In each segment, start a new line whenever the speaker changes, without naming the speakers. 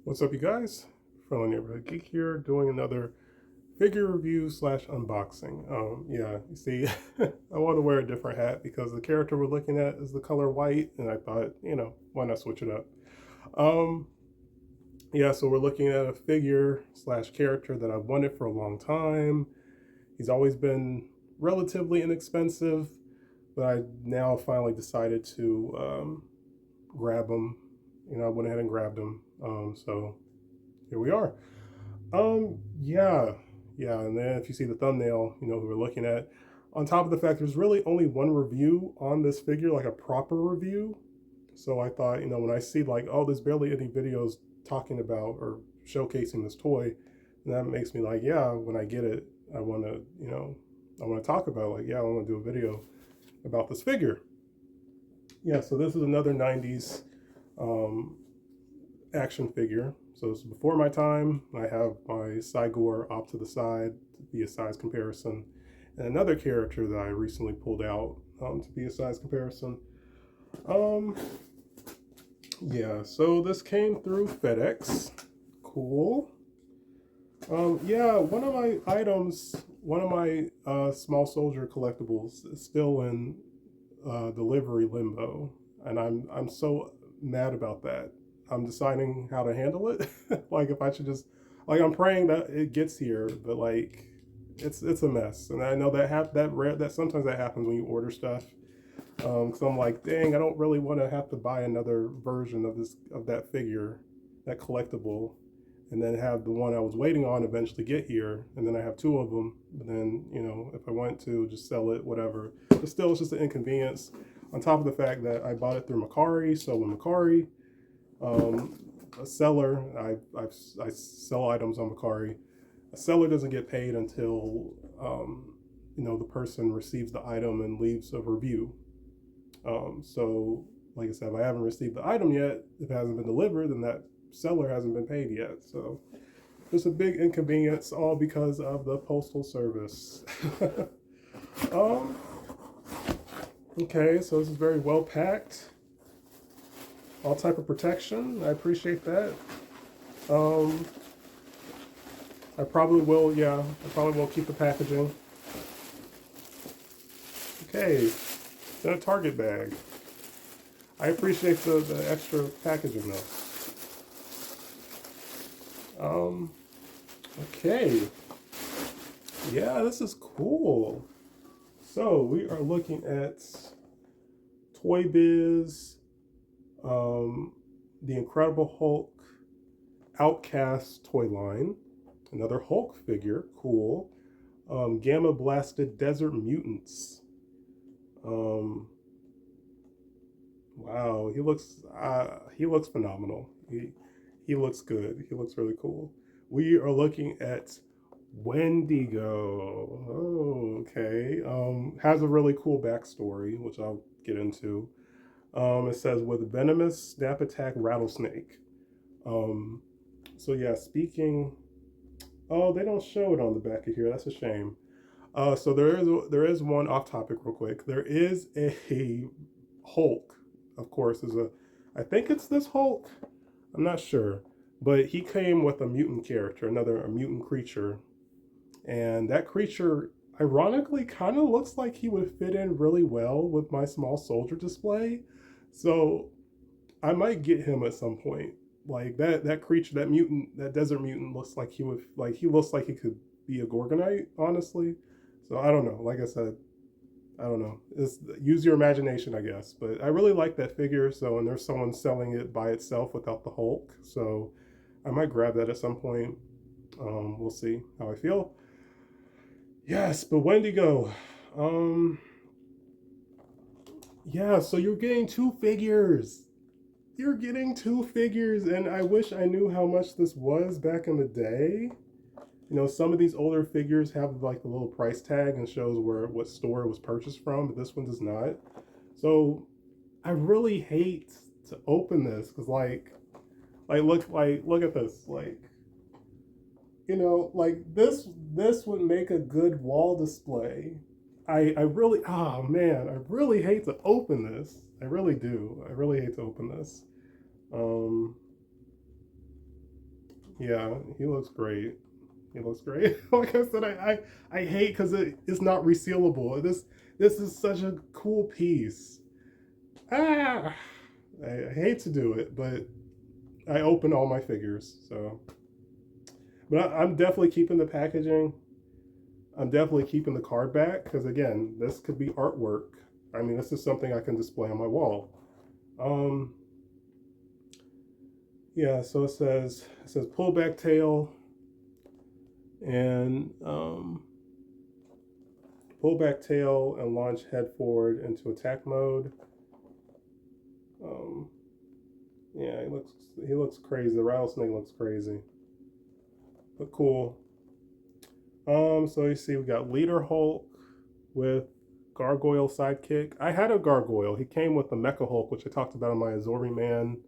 What's up, you guys? Friendly Neighborhood Geek here, doing another figure review slash unboxing. Yeah, you see, I want to wear a different hat because the character we're looking at is the color white, and I thought, why not switch it up? Um, yeah, so we're looking at a figure slash character that I've wanted for a long time. He's always been relatively inexpensive, but I now finally decided to grab him. I went ahead and grabbed him. So here we are. Yeah, yeah, and then if you see the thumbnail, you know who we're looking at. On top of the fact, there's really only one review on this figure, like a proper review. So I thought, when I see like, oh, there's barely any videos talking about or showcasing this toy, and that makes me like, yeah, when I get it, I want to, I want to talk about it. Like, yeah, I want to do a video about this figure. Yeah, so this is another 90's um, action figure. So it's before my time. I have my Sigor off to the side to be a size comparison, and another character that I recently pulled out to be a size comparison. Um, yeah, so this came through FedEx. Cool. Yeah, one of my items, one of my small soldier collectibles is still in delivery limbo, and I'm so mad about that. I'm deciding how to handle it. Like if I should just, like, I'm praying that it gets here, but like it's a mess, and I know that sometimes that happens when you order stuff. So I'm like, dang, I don't really want to have to buy another version of that figure, that collectible, and then have the one I was waiting on eventually get here, and then I have two of them. But then, if I want to just sell it, whatever. But still, it's just an inconvenience. On top of the fact that I bought it through Macari, so when Macari, a seller, I sell items on Macari. A seller doesn't get paid until the person receives the item and leaves a review. So, like I said, if I haven't received the item yet, if it hasn't been delivered, then that seller hasn't been paid yet. So there's a big inconvenience, all because of the postal service. um, okay, so this is very well packed. All type of protection. I appreciate that. I probably will. Yeah, I probably will keep the packaging. Okay, then a Target bag. I appreciate the extra packaging though. Okay. Yeah, this is cool. So we are looking at ToyBiz, the Incredible Hulk OutKast toy line. Another Hulk figure, cool. Gamma Blasted Desert Mutants. Wow, he looks phenomenal. He looks good. He looks really cool. We are looking at Wendigo. Oh, okay. Has a really cool backstory, which I'll get into. It says with venomous snap attack rattlesnake. So yeah, speaking. Oh, they don't show it on the back of here. That's a shame. So there is one off topic real quick. There is a Hulk, of course. I think it's this Hulk. I'm not sure, but he came with a mutant character, a mutant creature, and that creature ironically kind of looks like he would fit in really well with my small soldier display. So I might get him at some point. Like that creature, that mutant, that desert mutant looks like he looks like he could be a Gorgonite, honestly. So I don't know. Like I said, I don't know. Use your imagination, I guess. But I really like that figure. So, and there's someone selling it by itself without the Hulk. So I might grab that at some point. We'll see how I feel. Yes, but Wendigo. Yeah, so you're getting two figures. You're getting two figures, and I wish I knew how much this was back in the day. Some of these older figures have like a little price tag and shows what store it was purchased from, but this one does not. So I really hate to open this because look at this. This would make a good wall display. I really, oh man, I really hate to open this. I really do. I really hate to open this. Um, Yeah, he looks great. He looks great. Like I said, I hate because it's not resealable. This is such a cool piece. Ah, I hate to do it, but I open all my figures. So, but I'm definitely keeping the packaging. I'm definitely keeping the card back because again, this could be artwork. I mean, this is something I can display on my wall. Um, yeah. So it says pull back tail and pull back tail and launch head forward into attack mode. Um, yeah, he looks crazy. The rattlesnake looks crazy, but cool. So you see, we got Leader Hulk with Gargoyle sidekick. I had a Gargoyle. He came with the Mecha Hulk, which I talked about in my Azori Man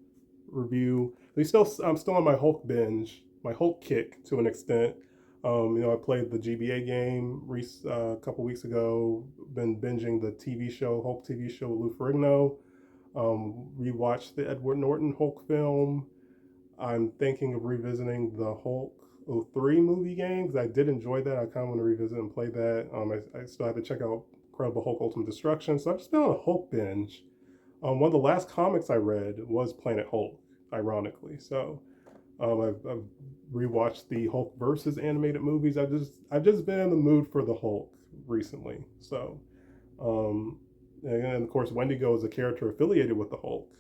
review. I'm still on my Hulk binge, my Hulk kick to an extent. I played the GBA game a couple weeks ago. Been binging the TV show, Hulk TV show with Lou Ferrigno. Rewatched the Edward Norton Hulk film. I'm thinking of revisiting the Hulk '03 movie game because I did enjoy that. I kind of want to revisit and play that. I still have to check out Incredible Hulk Ultimate Destruction. So I've just been on a Hulk binge. One of the last comics I read was Planet Hulk, ironically. So I've rewatched the Hulk versus animated movies. I've just been in the mood for the Hulk recently. So um, and of course Wendigo is a character affiliated with the Hulk.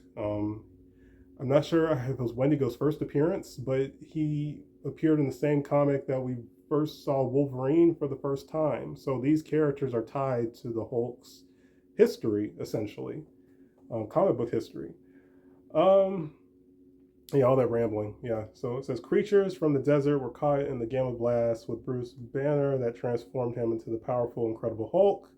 I'm not sure if it was Wendigo's first appearance, but he appeared in the same comic that we first saw Wolverine for the first time. So these characters are tied to the Hulk's history, essentially, comic book history. Um, yeah, all that rambling. Yeah. So it says creatures from the desert were caught in the Gamma Blast with Bruce Banner that transformed him into the powerful, Incredible Hulk,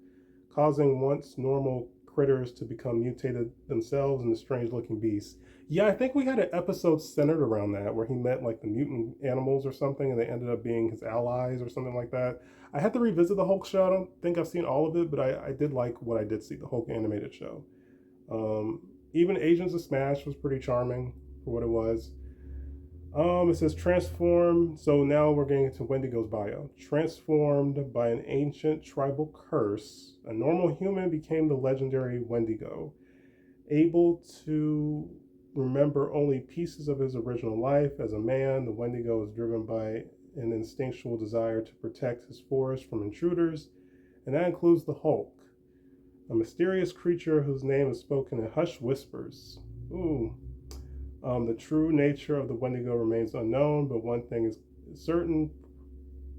causing once normal critters to become mutated themselves into strange looking beasts. Yeah, I think we had an episode centered around that where he met like the mutant animals or something and they ended up being his allies or something like that. I had to revisit the Hulk show. I don't think I've seen all of it, but I did like what I did see, the Hulk animated show. Even Agents of Smash was pretty charming for what it was. It says transform. So now we're getting into Wendigo's bio. Transformed by an ancient tribal curse, a normal human became the legendary Wendigo, able to remember only pieces of his original life. As a man, the Wendigo is driven by an instinctual desire to protect his forest from intruders, and that includes the Hulk, a mysterious creature whose name is spoken in hushed whispers. Ooh. The true nature of the Wendigo remains unknown, but one thing is certain: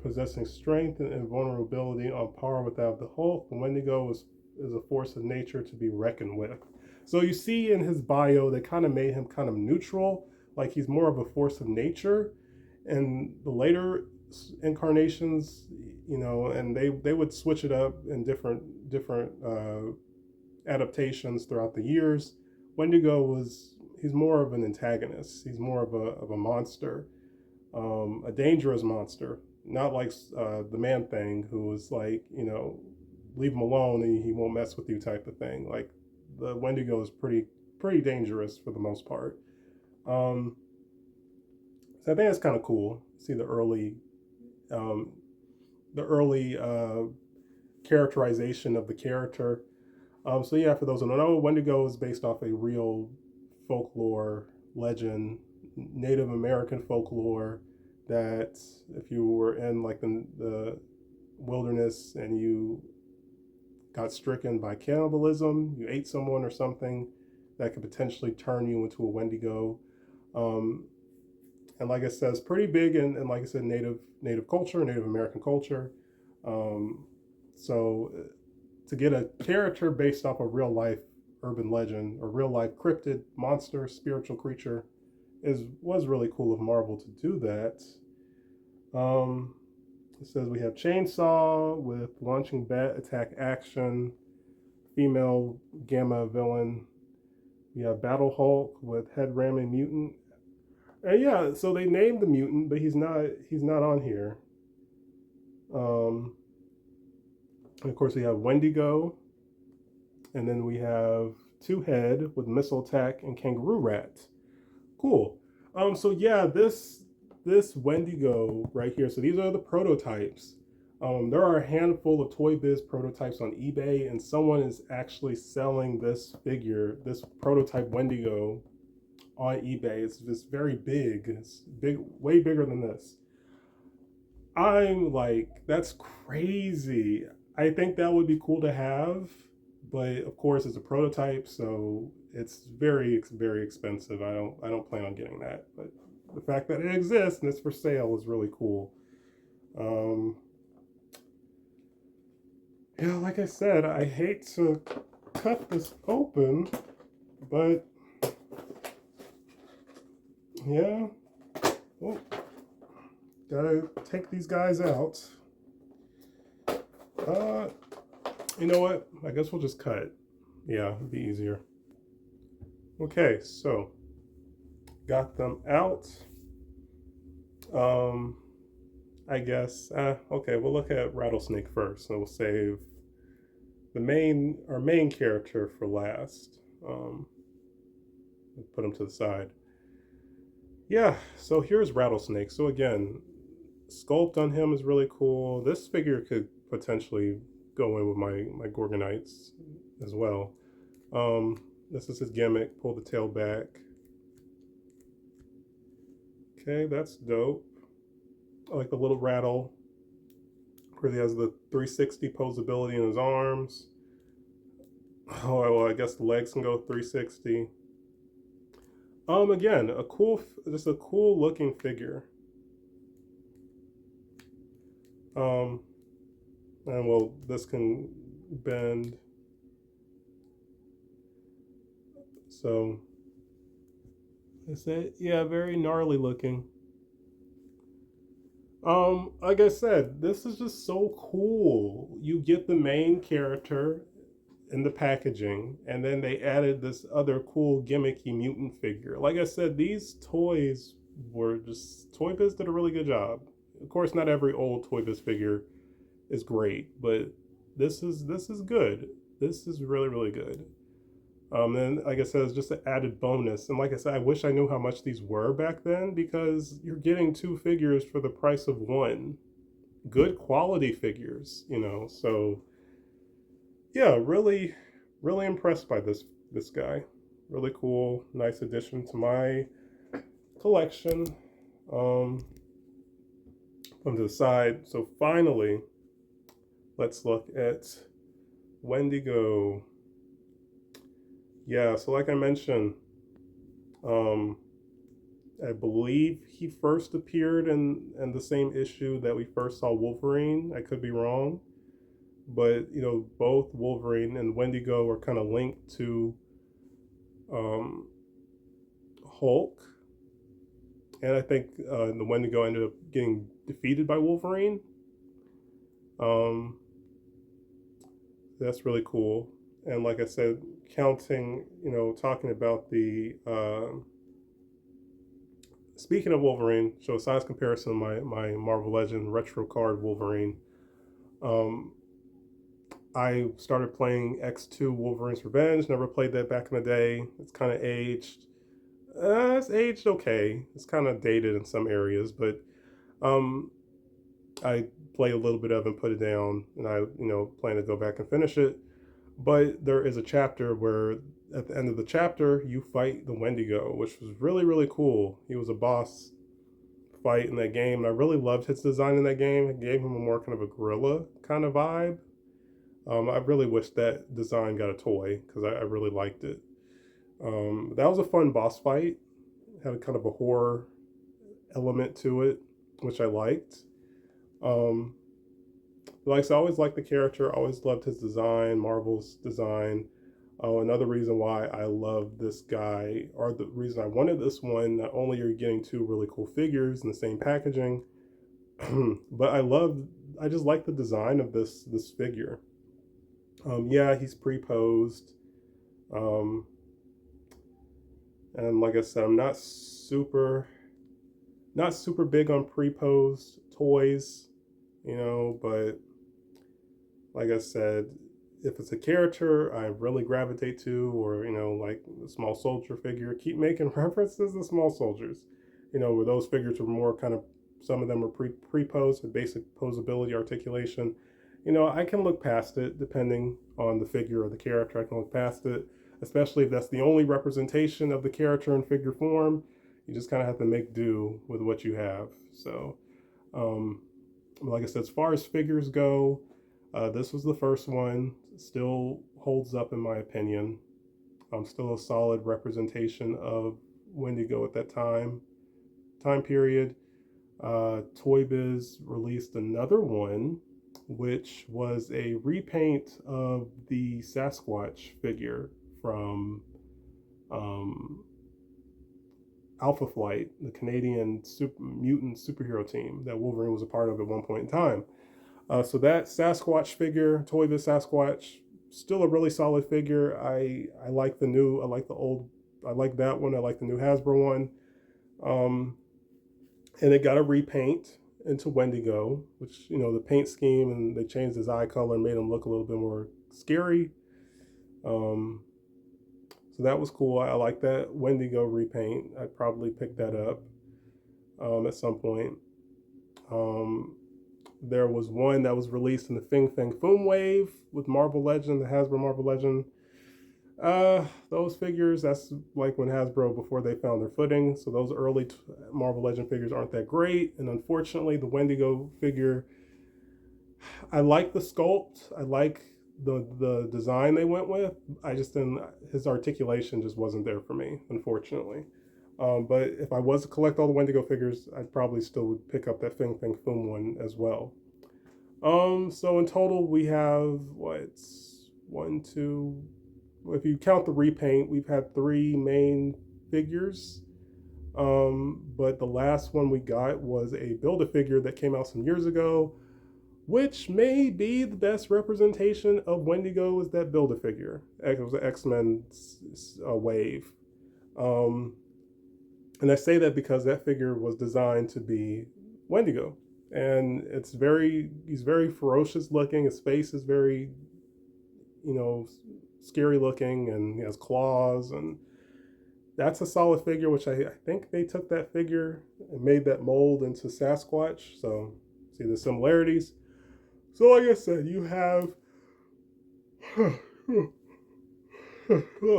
possessing strength and invulnerability on par without the Hulk, the Wendigo is a force of nature to be reckoned with. So you see in his bio, they kind of made him kind of neutral, like he's more of a force of nature. And the later incarnations, and they would switch it up in different adaptations throughout the years. Wendigo he's more of an antagonist. He's more of a monster, a dangerous monster, not like the Man Thing, who was like, leave him alone and he won't mess with you type of thing. Like the Wendigo is pretty dangerous for the most part. Um, so I think that's kind of cool. See um, the early characterization of the character. So yeah, for those who don't know, Wendigo is based off a real folklore legend, Native American folklore, that if you were in like the wilderness and you got stricken by cannibalism, you ate someone or something, that could potentially turn you into a Wendigo. Um, and like I said, it's pretty big in like I said, Native culture, Native American culture. Um, so to get a character based off a real life urban legend or real life cryptid monster spiritual creature was really cool of Marvel to do that. Um, it says we have Chainsaw with launching bat attack action, female gamma villain. We have Battle Hulk with head ramming mutant. And yeah, so they named the mutant, but he's not on here. Um, and of course we have Wendigo, and then we have Two Head with missile attack and Kangaroo Rat. Cool. So yeah, this this Wendigo right here. So these are the prototypes. There are a handful of ToyBiz prototypes on eBay, and someone is actually selling this figure, this prototype Wendigo, on eBay. It's just very big. It's big, way bigger than this. I'm like, that's crazy. I think that would be cool to have, but of course it's a prototype, so it's very expensive. I don't plan on getting that. But the fact that it exists and it's for sale is really cool. Um, yeah, like I said, I hate to cut this open, but yeah. Oh, gotta take these guys out. Uh, you know what? I guess we'll just cut. Yeah, it'd be easier. Okay, so got them out. Um, I guess. Okay, we'll look at Rattlesnake first, and we'll save our main character for last. Put him to the side. Yeah, so here's Rattlesnake. So again, sculpt on him is really cool. This figure could potentially go in with my Gorgonites as well. This is his gimmick. Pull the tail back. Okay, that's dope. I like the little rattle where he has the 360 posability in his arms. Oh, well, I guess the legs can go 360. Again, just a cool looking figure. And well, this can bend. So, is that, yeah, very gnarly looking. Like I said, this is just so cool. You get the main character in the packaging, and then they added this other cool gimmicky mutant figure. Like I said, these toys were just, ToyBiz did a really good job. Of course, not every old ToyBiz figure is great, but this is good. This is really good. And like I said, it's just an added bonus. And like I said, I wish I knew how much these were back then, because you're getting two figures for the price of one. Good quality figures, you know. So yeah, really impressed by this guy. Really cool, nice addition to my collection. Put him to the side. So finally, let's look at Wendigo. Yeah, so like I mentioned, I believe he first appeared in the same issue that we first saw Wolverine. I could be wrong, but you know, both Wolverine and Wendigo are kind of linked to Hulk, and I think the Wendigo ended up getting defeated by Wolverine. That's really cool. And like I said, counting, you know, talking about the speaking of Wolverine, show a size comparison of my Marvel Legend retro card Wolverine. I started playing X2 Wolverine's Revenge. Never played that back in the day. It's kind of aged. It's aged okay. It's kind of dated in some areas, but I played a little bit of it and put it down, and I, you know, plan to go back and finish it. But there is a chapter where at the end of the chapter you fight the Wendigo, which was really cool. He was a boss fight in that game, and I really loved his design in that game. It gave him a more kind of a gorilla kind of vibe. I really wish that design got a toy, because I really liked it. That was a fun boss fight. Had a kind of a horror element to it, which I liked. Like I said, I always liked the character. Always loved his design, Marvel's design. Oh, another reason why I love this guy, or the reason I wanted this one, not only are you getting two really cool figures in the same packaging, but I just like the design of this figure. Yeah, he's pre-posed. Um, and like I said, I'm not super big on pre-posed toys, you know, but like I said, if it's a character I really gravitate to, or, you know, like a small soldier figure, keep making references to small soldiers. where those figures were more kind of, some of them were pre-posed with basic posability, articulation. I can look past it depending on the figure or the character. I can look past it, especially if that's the only representation of the character in figure form. You just kind of have to make do with what you have. So, like I said, as far as figures go, this was the first one. Still holds up in my opinion. Still a solid representation of Wendigo at that time period. ToyBiz released another one, which was a repaint of the Sasquatch figure from Alpha Flight, the Canadian mutant superhero team that Wolverine was a part of at one point in time. So that Sasquatch figure, ToyBiz Sasquatch, still a really solid figure. I like the new, I like the old, I like that one. I like the new Hasbro one. And it got a repaint into Wendigo, which, the paint scheme, and they changed his eye color and made him look a little bit more scary. So that was cool. I like that Wendigo repaint. I'd probably pick that up at some point. There was one that was released in the Fing Fang Foom wave with Marvel Legend, the Hasbro Marvel Legend. Those figures, that's like when Hasbro, before they found their footing. So those early Marvel Legend figures aren't that great. And unfortunately, the Wendigo figure, I like the sculpt. I like the design they went with. I just didn't, his articulation just wasn't there for me, unfortunately. But if I was to collect all the Wendigo figures, I'd probably still would pick up that Fing Fang Foom one as well. So in total, we have one, two, if you count the repaint, we've had 3 main figures. But the last one we got was a Build-A-Figure that came out some years ago, which may be the best representation of Wendigo, is that Build-A-Figure. It was an X-Men wave. And I say that because that figure was designed to be Wendigo. And he's very ferocious looking. His face is very, scary looking, and he has claws, and that's a solid figure, which I think they took that figure and made that mold into Sasquatch. So see the similarities. So like I said, you have oh,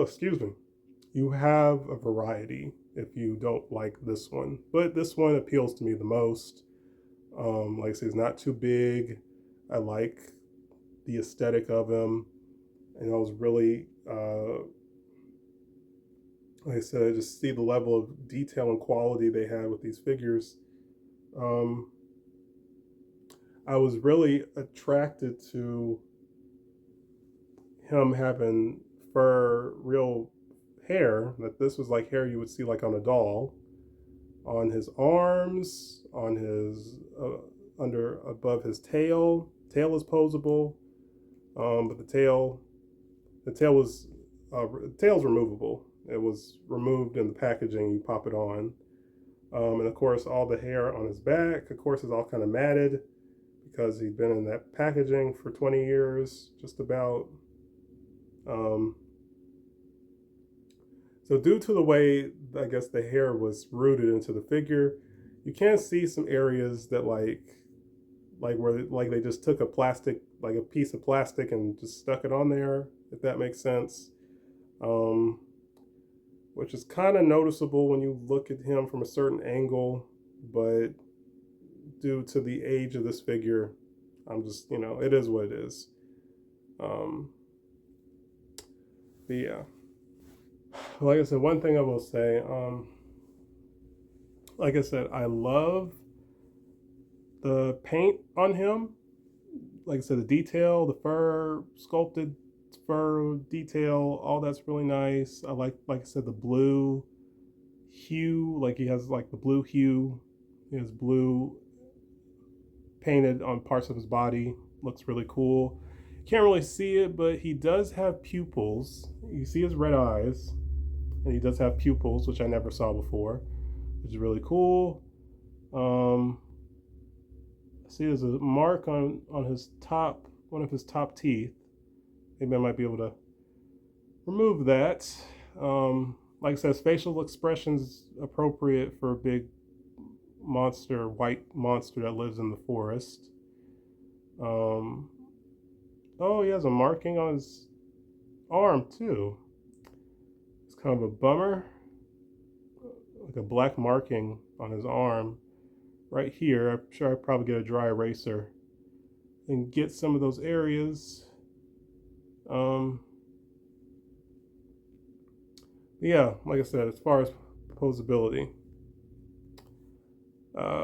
excuse me. You have a variety if you don't like this one, but this one appeals to me the most. Like I said, it's not too big. I like the aesthetic of him, and I was really, like I said, I just see the level of detail and quality they had with these figures. I was really attracted to him having fur, real hair, that this was like hair you would see like on a doll, on his arms, on his above his tail. Tail is posable, but the tail was tail's removable. It was removed in the packaging. You pop it on, and of course all the hair on his back, of course, is all kind of matted because he'd been in that packaging for 20 years, just about. So due to the way, I guess, the hair was rooted into the figure, you can see some areas that like where like they just took a piece of plastic and just stuck it on there, if that makes sense. Which is kind of noticeable when you look at him from a certain angle, but due to the age of this figure, I'm just, it is what it is. But yeah. Like I said, one thing I will say, like I said, I love the paint on him. Like I said, the detail, the fur, sculpted fur detail, all that's really nice. I like I said, the blue hue, like he has like the blue hue. He has blue painted on parts of his body. Looks really cool. Can't really see it, but he does have pupils. You see his red eyes, and he does have pupils, which I never saw before, which is really cool. See, there's a mark on his top, one of his top teeth. Maybe I might be able to remove that. Like I said, facial expressions appropriate for a big monster, white monster that lives in the forest. Um, oh, he has a marking on his arm too. It's kind of a bummer, like a black marking on his arm right here. I'm sure I'd probably get a dry eraser and get some of those areas. Um, yeah, like I said, as far as posability,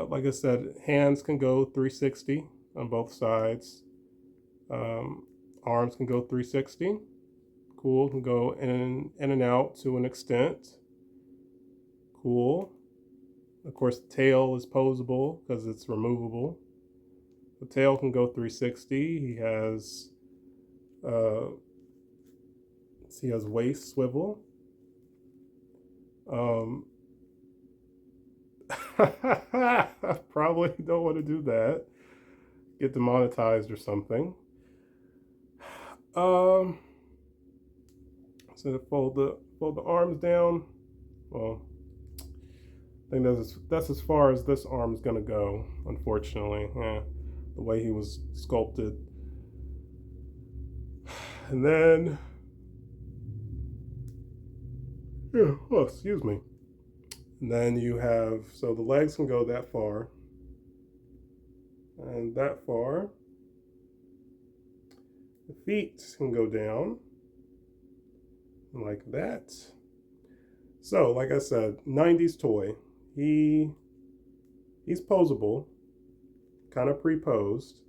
like I said, hands can go 360 on both sides. Um, arms can go 360. Cool, can go in and out to an extent. Cool. Of course, the tail is posable because it's removable. The tail can go 360. Uh, he has waist swivel. Probably don't want to do that. Get demonetized or something. Um, so fold the arms down. Well, I think that's as far as this arm's gonna go. Unfortunately, the way he was sculpted. And then, yeah, oh, excuse me. And then you have, so the legs can go that far and that far. The feet can go down like that. So, like I said, 90s toy. He's posable, kind of pre-posed.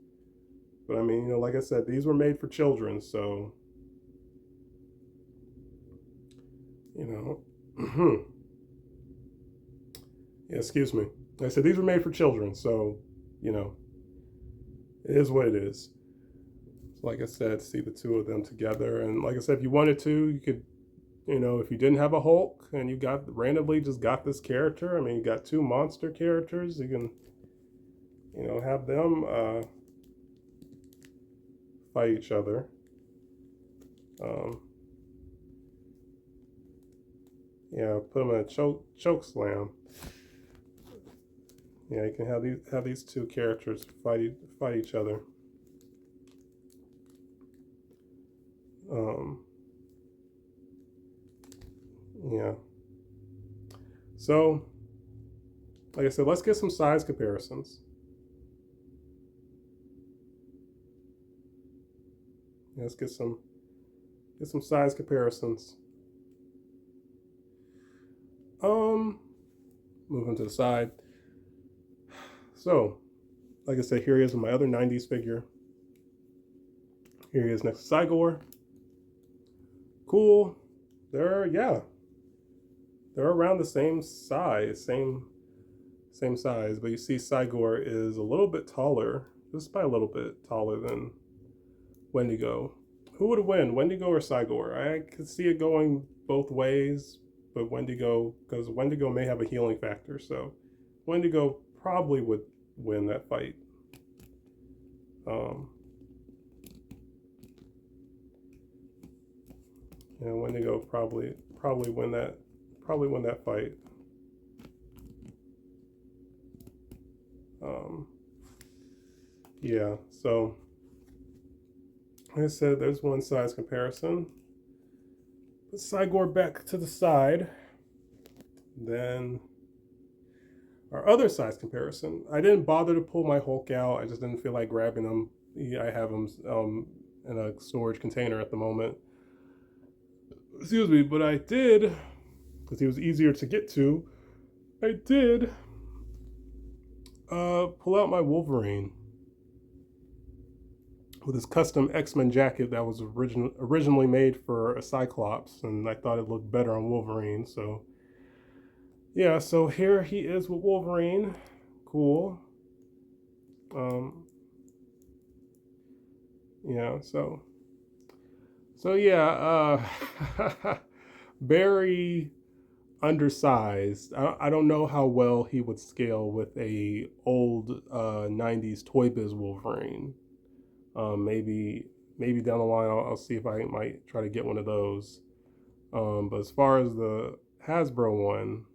But I mean, like I said, these were made for children, so yeah, excuse me. Like I said, these were made for children, so it is what it is. So like I said, see the two of them together, and like I said, if you wanted to, you could, if you didn't have a Hulk and you got randomly just got this character, I mean, you got two monster characters, you can, have them fight each other. Yeah, put them in a choke slam. Yeah, you can have these two characters fight each other. Yeah. So, like I said, let's get some size comparisons. Let's get some size comparisons. Moving to the side. So, like I said, here he is with my other 90s figure. Here he is next to Cygor. Cool. They're around the same size, same size, but you see Cygor is a little bit taller, just by a little bit taller than Wendigo. Who would win, Wendigo or Cygor? I could see it going both ways, but Wendigo, because Wendigo may have a healing factor, so Wendigo probably would win that fight. Wendigo probably win that fight. Yeah, so like I said, there's one size comparison. Put Cygor back to the side. Then our other size comparison. I didn't bother to pull my Hulk out. I just didn't feel like grabbing him. I have him in a storage container at the moment. Excuse me, but I did, because he was easier to get to, I did pull out my Wolverine with his custom X-Men jacket that was originally made for a Cyclops, and I thought it looked better on Wolverine. So yeah, so here he is with Wolverine. Cool. Yeah, so yeah, very undersized. I don't know how well he would scale with a old 90s ToyBiz Wolverine. Maybe down the line I'll see if I might try to get one of those. But as far as the Hasbro one,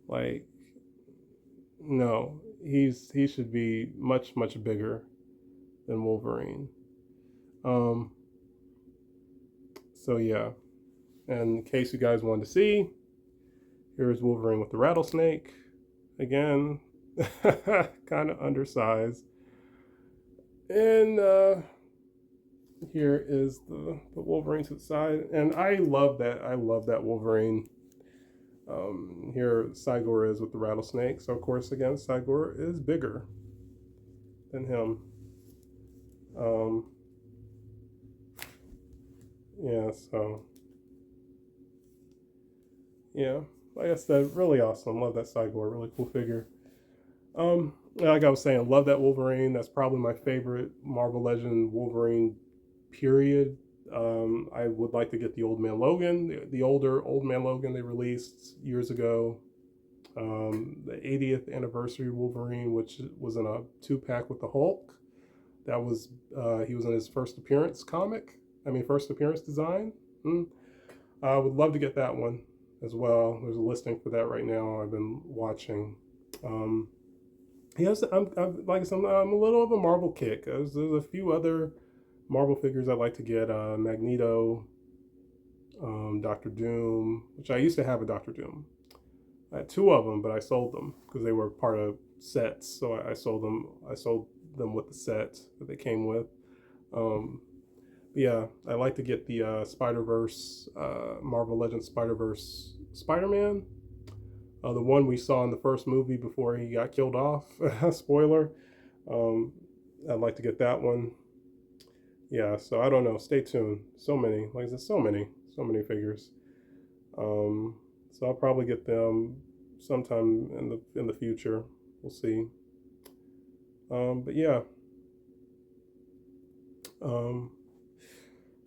like, No, he should be much bigger than Wolverine. Um, so yeah, and in case you guys wanted to see, here's Wolverine with the rattlesnake. Again, kind of undersized. And here is the Wolverine to the side. And I love that. I love that Wolverine. Here Cygor is with the rattlesnake. So of course, again, Cygor is bigger than him. Um, yeah, so yeah, like I said, really awesome. Love that Cygor. Really cool figure. Like I was saying, love that Wolverine. That's probably my favorite Marvel Legend Wolverine. Period. I would like to get the Old Man Logan, the older Old Man Logan they released years ago. The 80th anniversary Wolverine, which was in a 2-pack with the Hulk. That was he was in his first appearance comic. I mean, first appearance design. I would love to get that one as well. There's a listing for that right now. I've been watching. Yes, like I said, I'm a little of a Marvel kick. There's a few other Marvel figures I'd like to get. Magneto, Doctor Doom, which I used to have a Doctor Doom. I had 2 of them, but I sold them because they were part of sets. So I sold them. I sold them with the set that they came with. Yeah, I like to get the Spider-Verse, Marvel Legends Spider-Verse Spider-Man. The one we saw in the first movie before he got killed off. Spoiler. I'd like to get that one. Yeah, so I don't know. Stay tuned. So many, like I said, so many figures. So I'll probably get them sometime in the future. We'll see. But yeah. But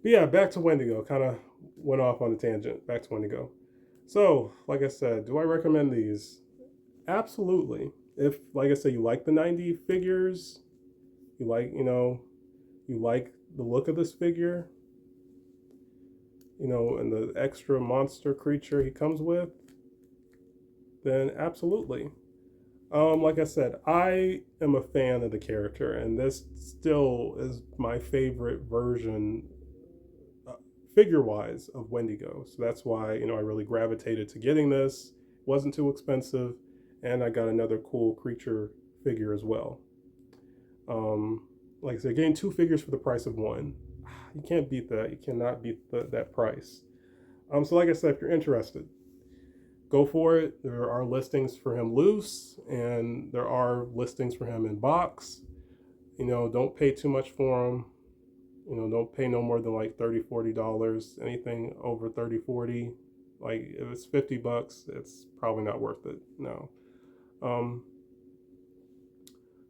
yeah, back to Wendigo. Kind of went off on a tangent. Back to Wendigo. So, like I said, do I recommend these? Absolutely. If, like I said, you like the 90 figures, you like, you like the look of this figure, and the extra monster creature he comes with, then absolutely. Like I said, I am a fan of the character, and this still is my favorite version, figure-wise, of Wendigo. So that's why, I really gravitated to getting this. It wasn't too expensive, and I got another cool creature figure as well. Like I said, getting 2 figures for the price of 1. You can't beat that. You cannot beat that price. So like I said, if you're interested, go for it. There are listings for him loose, and there are listings for him in box. Don't pay too much for him. Don't pay no more than like $30-$40. Anything over 30-40, like if it's $50, it's probably not worth it. No.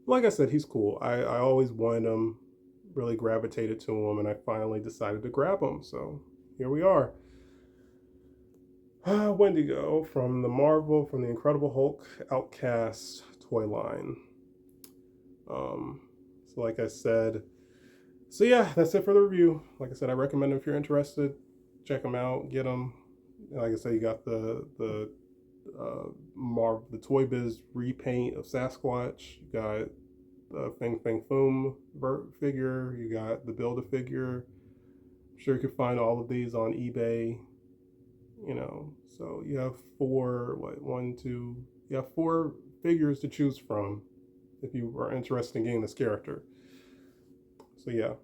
Like I said, he's cool. I always wanted him, really gravitated to him, and I finally decided to grab him. So here we are. Wendigo from the Incredible Hulk OutKast toy line. So like I said, so yeah, that's it for the review. Like I said, I recommend them if you're interested. Check them out, get them. Like I said, you got the ToyBiz repaint of Sasquatch. You got the Fing Fang Foom figure. You got the Build-A-Figure. I'm sure you can find all of these on eBay. So you have 4, you have 4 figures to choose from if you are interested in getting this character. So yeah.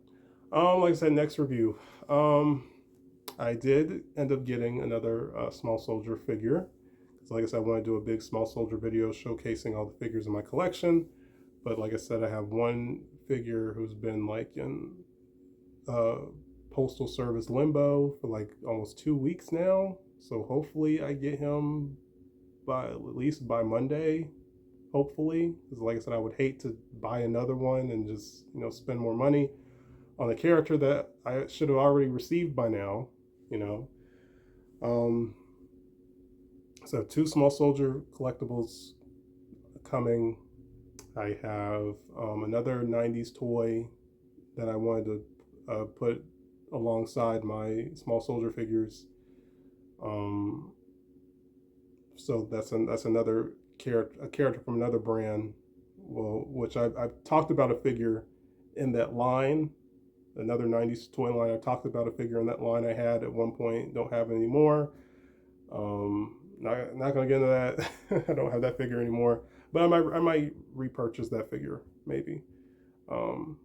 Like I said, next review. I did end up getting another small soldier figure. So like I said, I want to do a big small soldier video showcasing all the figures in my collection. But like I said, I have one figure who's been like in Postal Service limbo for like almost 2 weeks now. So hopefully I get him at least by Monday. Hopefully, because like I said, I would hate to buy another one and just spend more money on a character that I should have already received by now. So 2 small soldier collectibles coming. I have another 90s toy that I wanted to put alongside my small soldier figures. So that's another a character from another brand, well, which I've talked about a figure in that line, another 90s toy line. I talked about a figure in that line I had at one point, don't have it anymore. Not gonna get into that. I don't have that figure anymore, but I might repurchase that figure maybe. So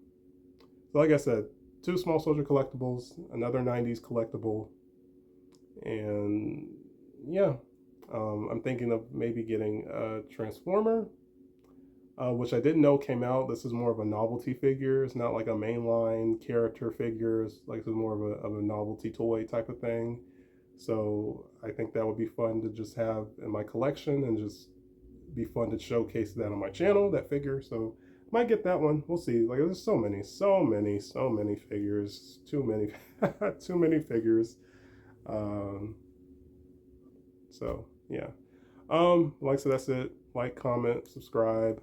like I said, 2 small soldier collectibles, another 90s collectible, and yeah, I'm thinking of maybe getting a Transformer, which I didn't know came out. This is more of a novelty figure. It's not like a mainline character figure. It's like, it's more of a novelty toy type of thing. So I think that would be fun to just have in my collection, and just be fun to showcase that on my channel, that figure. So might get that one. We'll see. Like, there's so many figures. Too many, too many figures. So yeah. Like I said, that's it. Like, comment, subscribe,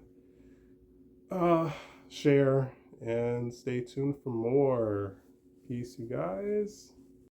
share, and stay tuned for more. Peace, you guys.